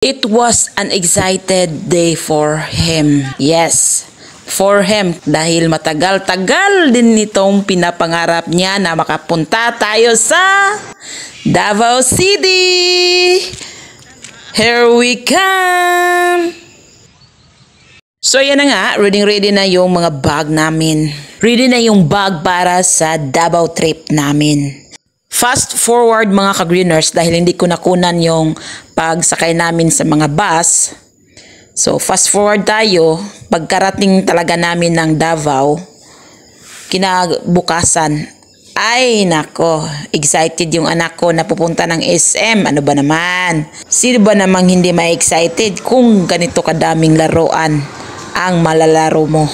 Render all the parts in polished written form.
It was an excited day for him. Yes, for him. Dahil matagal-tagal din nitong pinapangarap niya na makapunta tayo sa Davao City. Here we come! So yan na nga, ready na yung mga bag namin. Ready na yung bag para sa Davao trip namin. Fast forward mga ka-greeners dahil hindi ko nakunan yung pagsakay namin sa mga bus. So fast forward tayo, pagkarating talaga namin ng Davao, kinabukasan, ay nako, excited yung anak ko na pupunta ng SM. Ano ba naman? Sino ba namang hindi ma-excited kung ganito kadaming laruan ang malalaro mo?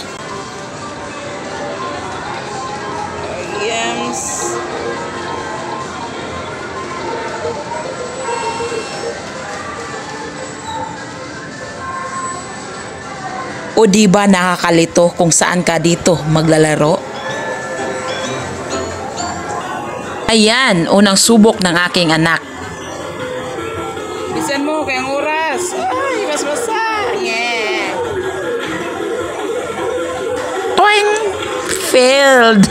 O di ba nakakalito kung saan ka dito maglalaro? Ayan, unang subok ng aking anak. Bisan mo, kayang oras. Ay, basa. Yeah. Toing! Failed.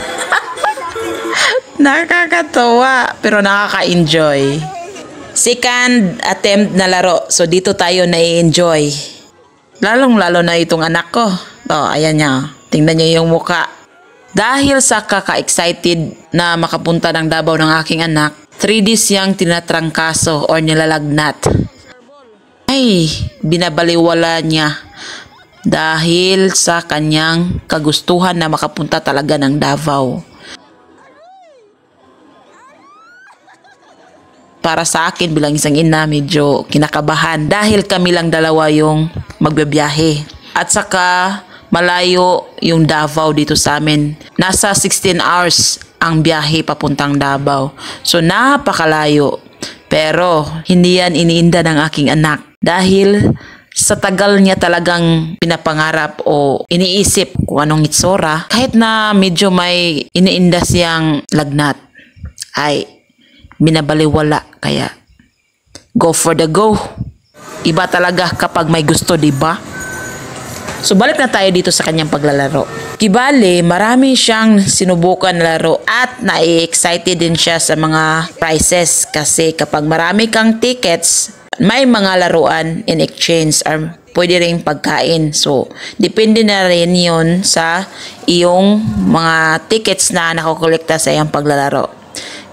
Nakakatawa, pero nakaka-enjoy. Second attempt na laro, so dito tayo na-enjoy. Lalong-lalo na itong anak ko. Oh, ayan niya. Tingnan niyo yung muka. Dahil sa kaka-excited na makapunta ng Davao ng aking anak, 3D siyang tinatrangkaso or nilalagnat. Ay, binabaliwala niya dahil sa kanyang kagustuhan na makapunta talaga ng Davao. Para sa akin bilang isang ina, medyo kinakabahan dahil kami lang dalawa yung magbibiyahe. At saka malayo yung Davao dito sa amin. Nasa 16 hours ang biyahe papuntang Davao. So napakalayo. Pero hindi yan iniinda ng aking anak dahil sa tagal niya talagang pinapangarap o iniisip kung anong itsura. Kahit na medyo may iniinda siyang lagnat, ay binabaliwala, kaya go for the go. Iba talaga kapag may gusto, diba? So balik na tayo dito sa kanyang paglalaro. Kibali, marami siyang sinubukan na laro at na-excited din siya sa mga prizes kasi kapag marami kang tickets, may mga laruan in exchange or pwede ring pagkain. So depende na rin yun sa iyong mga tickets na nakukolekta sa iyong paglalaro.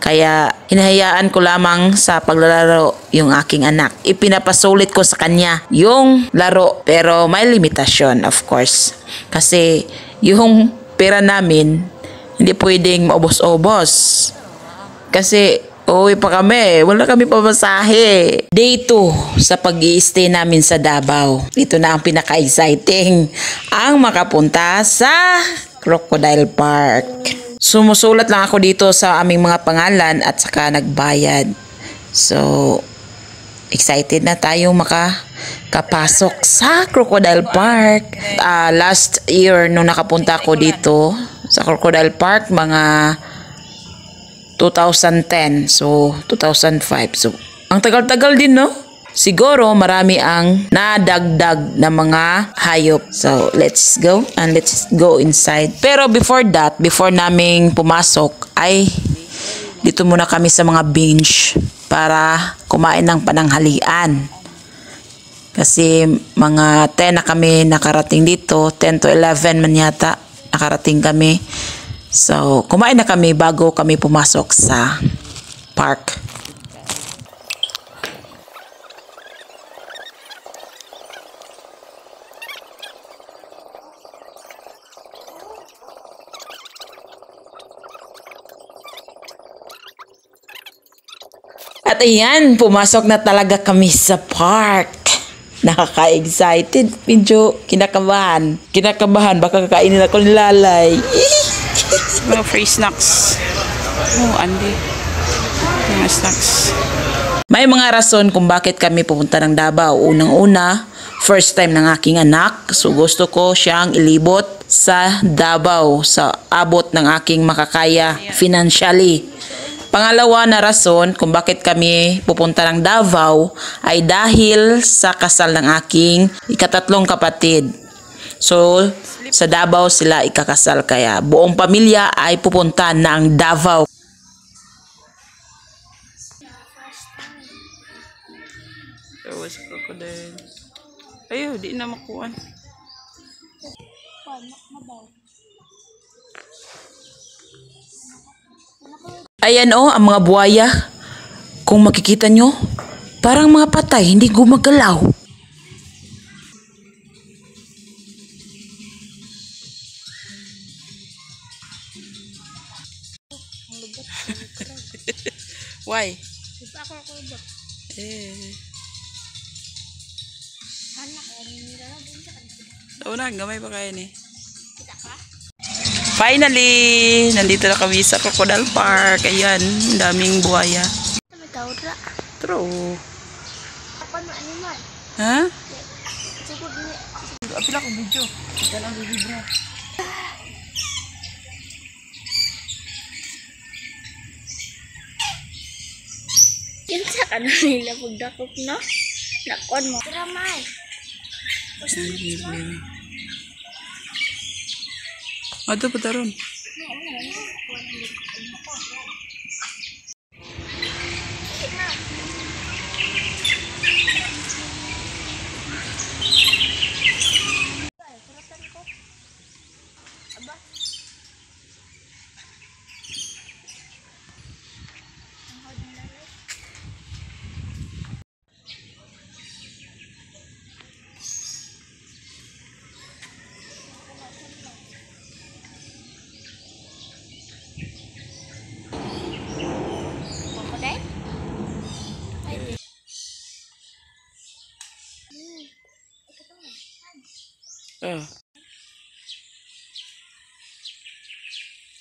Kaya hinahayaan ko lamang sa paglalaro yung aking anak. Ipinapasulit ko sa kanya yung laro pero may limitasyon of course. Kasi yung pera namin hindi pwedeng maubos-ubos. Kasi uwi pa kami, wala kami pamasahe. Day 2 sa pag-i-stay namin sa Davao. Ito na ang pinaka-exciting. Ang makapunta sa Crocodile Park. Sumusulat lang ako dito sa aming mga pangalan at saka nagbayad. So, excited na tayo makapasok sa Crocodile Park. Last year, nung nakapunta ako dito sa Crocodile Park, mga 2010. So, 2005. So, ang tagal-tagal din, no? Siguro marami ang nadagdag na mga hayop. So, let's go and let's go inside. Pero before that, before naming pumasok, ay dito muna kami sa mga bench para kumain ng pananghalian. Kasi mga 10 na kami nakarating dito, 10 to 11 man yata nakarating kami. So, kumain na kami bago kami pumasok sa park. At ayan, pumasok na talaga kami sa park. Nakaka-excited. Medyo kinakabahan. Baka kakainin ako ni Lalay. Mga free snacks. Oh, Andy. Mga snacks. May mga rason kung bakit kami pupunta ng Davao. Unang-una, first time ng aking anak. So gusto ko siyang ilibot sa Davao sa abot ng aking makakaya financially. Pangalawa na rason kung bakit kami pupunta ng Davao ay dahil sa kasal ng aking ikatatlong kapatid. So, sa Davao sila ikakasal kaya buong pamilya ay pupunta ng Davao. Tawas crocodile. Ayaw, di na makuan. Ayan o, ang mga buhaya. Kung makikita nyo, parang mga patay, hindi gumagalaw. Why? Diba ako ba? Eh. Anak, ano nila lang din sa kanila. Sa una, gamay pa kaya ni. Kita ka? Finally! Nandito na kami sa Crocodile Park. Ayan, ang daming buhaya. May tawad ra. True. Kapan mo animal? Ha? Siguro ni. Apila ko video. Ito lang video. Kinsa ka na nila pagdakop, no? Nakon mo. Ramay. Ato pa taron. Crocodile? Oh.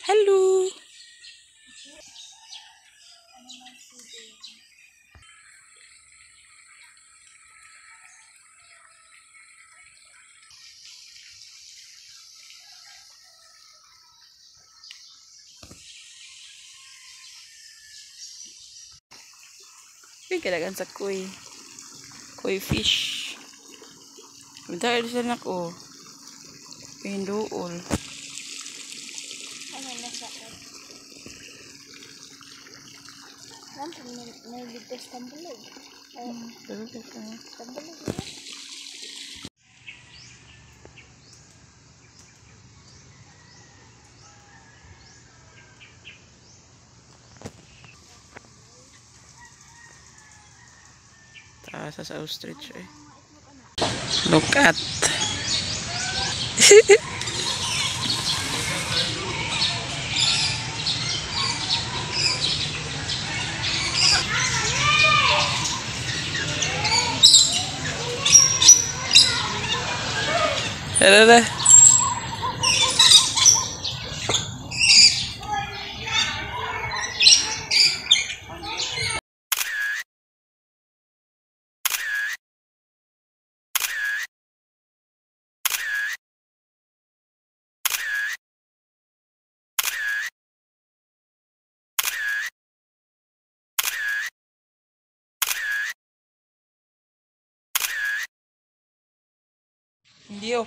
Hello. Kadagan sa koi fish. Dahil sila nako pinduol. Ano na sa akin? Lampang may ligtas tambulog. Tambulog na. Taas sa ostrich eh. Look at. Ada. Diok.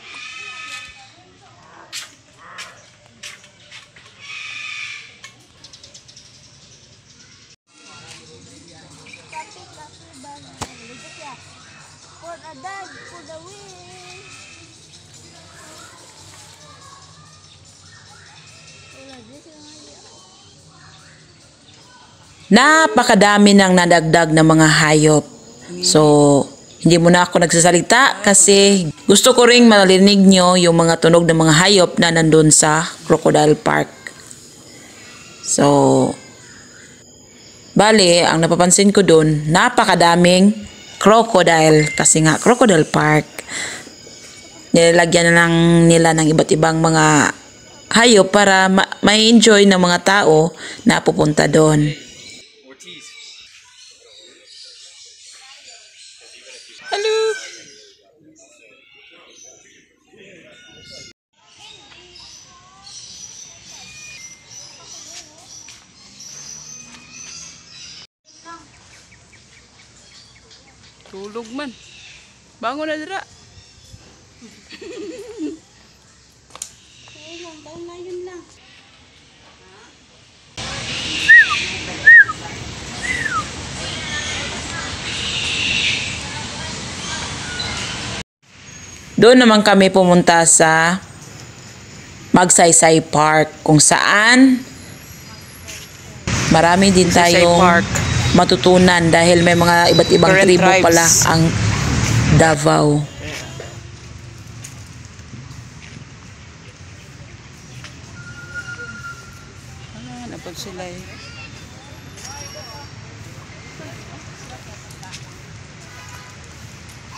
For a dog, for the win. Wala, dito nga yan. Napakadami ng nadagdag na mga hayop. So, hindi muna ako nagsasalita kasi gusto ko ring marinig nyo yung mga tunog ng mga hayop na nandun sa Crocodile Park. So, bali, ang napapansin ko dun, napakadaming crocodile kasi nga Crocodile Park. Nilalagyan na lang nila ng iba't ibang mga hayop para ma-enjoy ng mga tao na pupunta doon. Hello. Dugman. Bangon na dira. Doon naman kami pumunta sa Magsaysay Park kung saan marami din Magsaysay tayong Park. matutunan dahil may mga iba't ibang Different tribo tribes. pala ang Davao. Napag sila eh.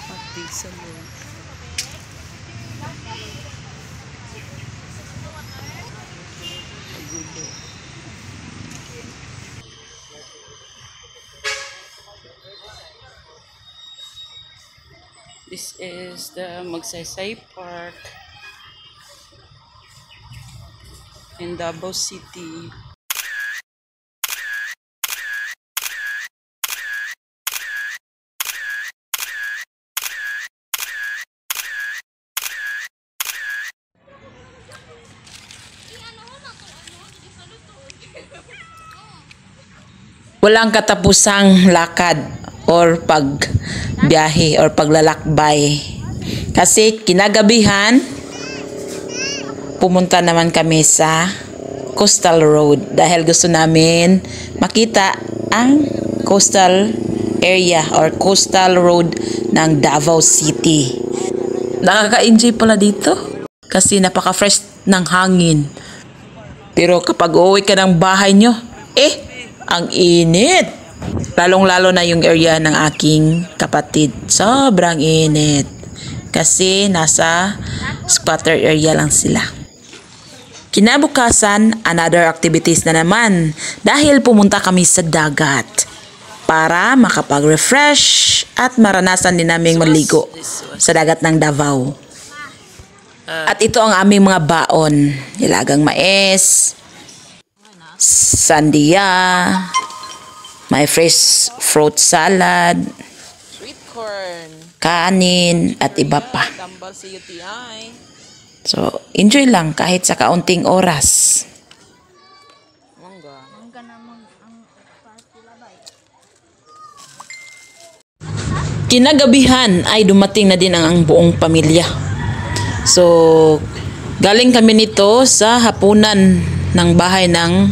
Pagtig sa loob. This is the Magsaysay Park in Davao City. Walang katapusang lakad or pagbiyahe or paglalakbay. Kasi kinagabihan, pumunta naman kami sa Coastal Road dahil gusto namin makita ang coastal area or coastal road ng Davao City. Nakaka-enjoy pala dito kasi napaka-fresh ng hangin. Pero kapag uuwi ka ng bahay nyo, ang init. Lalong-lalo na yung area ng aking kapatid. Sobrang init. Kasi nasa squatter area lang sila. Kinabukasan, another activities na naman dahil pumunta kami sa dagat para makapag-refresh at maranasan din naming maligo sa dagat ng Davao. At ito ang aming mga baon. Nilagang mais, sandia, may fresh fruit salad, Sweet corn. kanin, at iba pa. Tambal sa UTI. So, enjoy lang kahit sa kaunting oras. Mangga. Kinagabihan ay dumating na din ang buong pamilya. So, galing kami nito sa hapunan ng bahay ng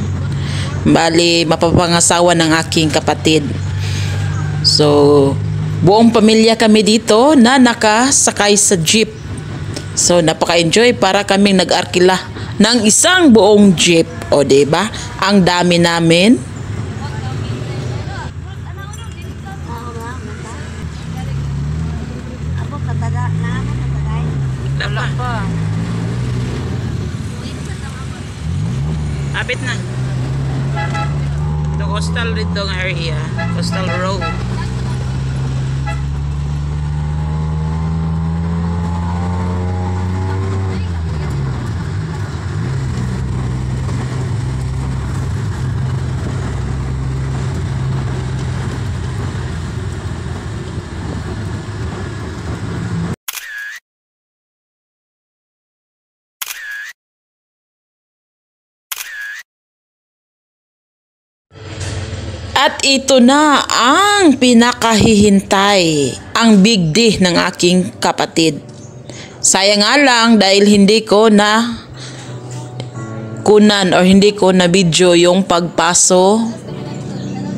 mapapangasawa ng aking kapatid. So, buong pamilya kami dito na nakasakay sa jeep. So, napaka-enjoy para kaming nag-arkila ng isang buong jeep. O, diba? Ang dami namin. Wala pa. Abit na. The coastal dito ng area. Coastal road. At ito na ang pinakahihintay, ang big day ng aking kapatid. Sayang nga lang dahil hindi ko na kunan or hindi ko na video yung pagpaso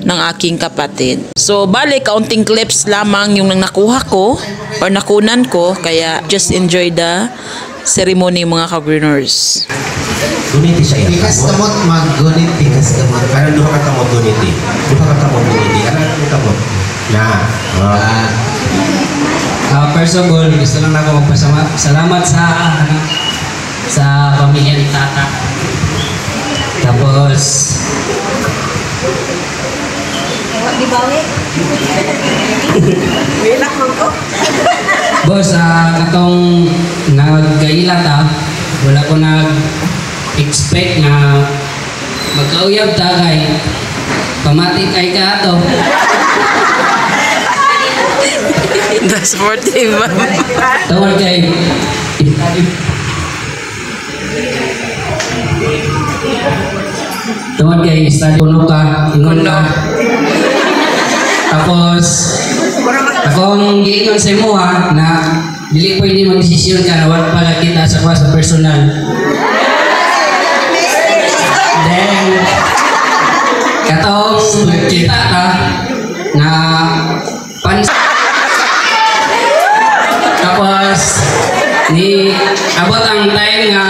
ng aking kapatid. So, bali, kaunting clips lamang yung nakuha ko or nakunan ko, kaya just enjoy the ceremony mga ka-greeners. Guniti siya yan. Pikas kamot mag-gunit, pikas kamot. Pero duha ka kamot guniti. Duha ka kamot guniti. Ano ang kamot? Na. First of all, gusto lang ako magpasalamat sa pamilya ni Tata. Tapos, boss, katong nagkaila ta, wala ko nag-expect na magkauyab ta kay pamati kay ka ato. Supportive. Tungkol kay study kuno ka, ingon ka. Tapos akong giingon sa imo na dili pwede magdesisyon ka na wala pala kita sa personal. Then katong nagkita ka na tapos ni abot ang time nga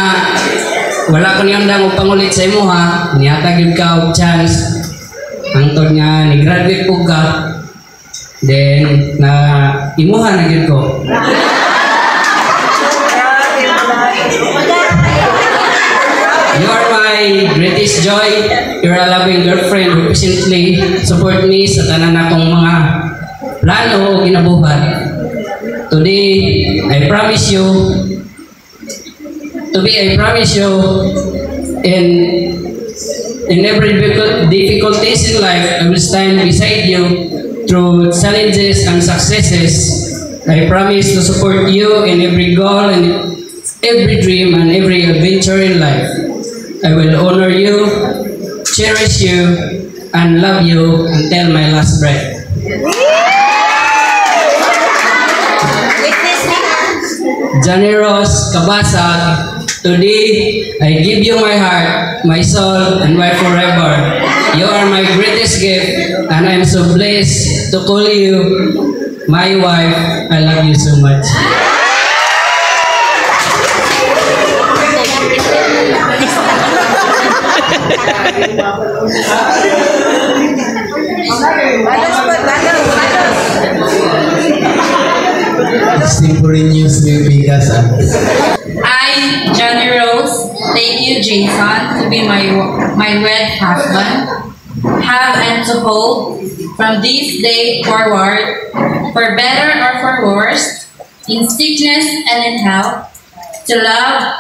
wala ko niyang dang pangulit sa imo nihatag yun ka og chance hangtod nga ni graduate po ka then na imuha na yun ko. You are my greatest joy. You're a loving girlfriend who patiently support me sa tanan akong mga plano o kinabuhat. Today, I promise you in every difficulties in life, I will stand beside you through challenges and successes. I promise to support you in every goal and every dream and every adventure in life. I will honor you, cherish you, and love you until my last breath. Johnny Ross Kabasag, today I give you my heart, my soul, and my forever. You are my greatest gift, and I'm so blessed to call you my wife. I love you so much. Simpulinhos Bigas. I, Johnny Rose, take you, Jason, to be my wed husband. Have and to hold from this day forward, for better or for worse, in sickness and in health, to love,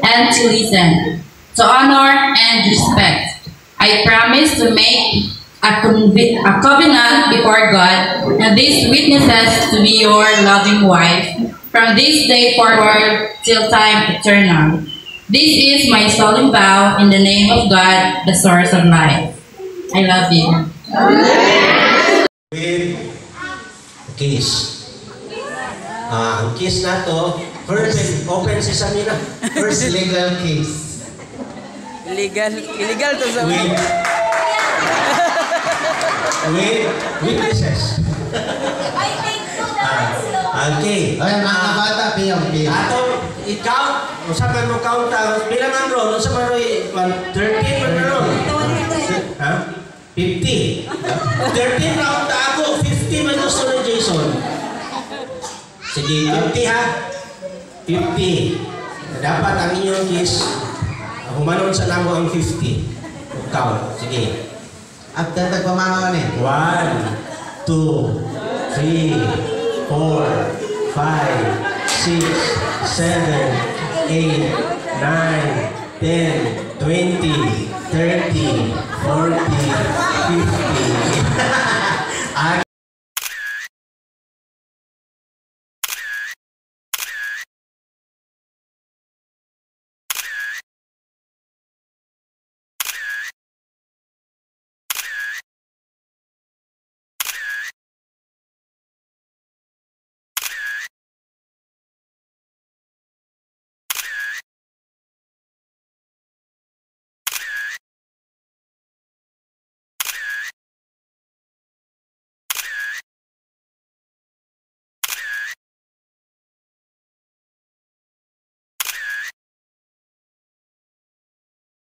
and to listen, to honor and respect. I promise to make a covenant before God, and these witnesses to be your loving wife from this day forward till time eternal. This is my solemn vow in the name of God, the source of life. I love you. With kiss. Ang kiss na to, first open sesame na. First legal kiss. Illegal to sa With witnesses. Okay. Ay, mga bata, piyong. Ato, i-count. Usapan mo count. Bilang ang ron. Usapan mo 13 pa ron. Ha? 50. 13 round na ako. 50 man gusto ni Jason. Sige, 50 ha. 50. Dapat ang inyong kiss. Humanon sa namo ang 50. Count. Sige. At tagpamamaw ni. 1, 2, 3, 4, 5, 6, 7, 8, 9, 10, 20, 30, 40, 50.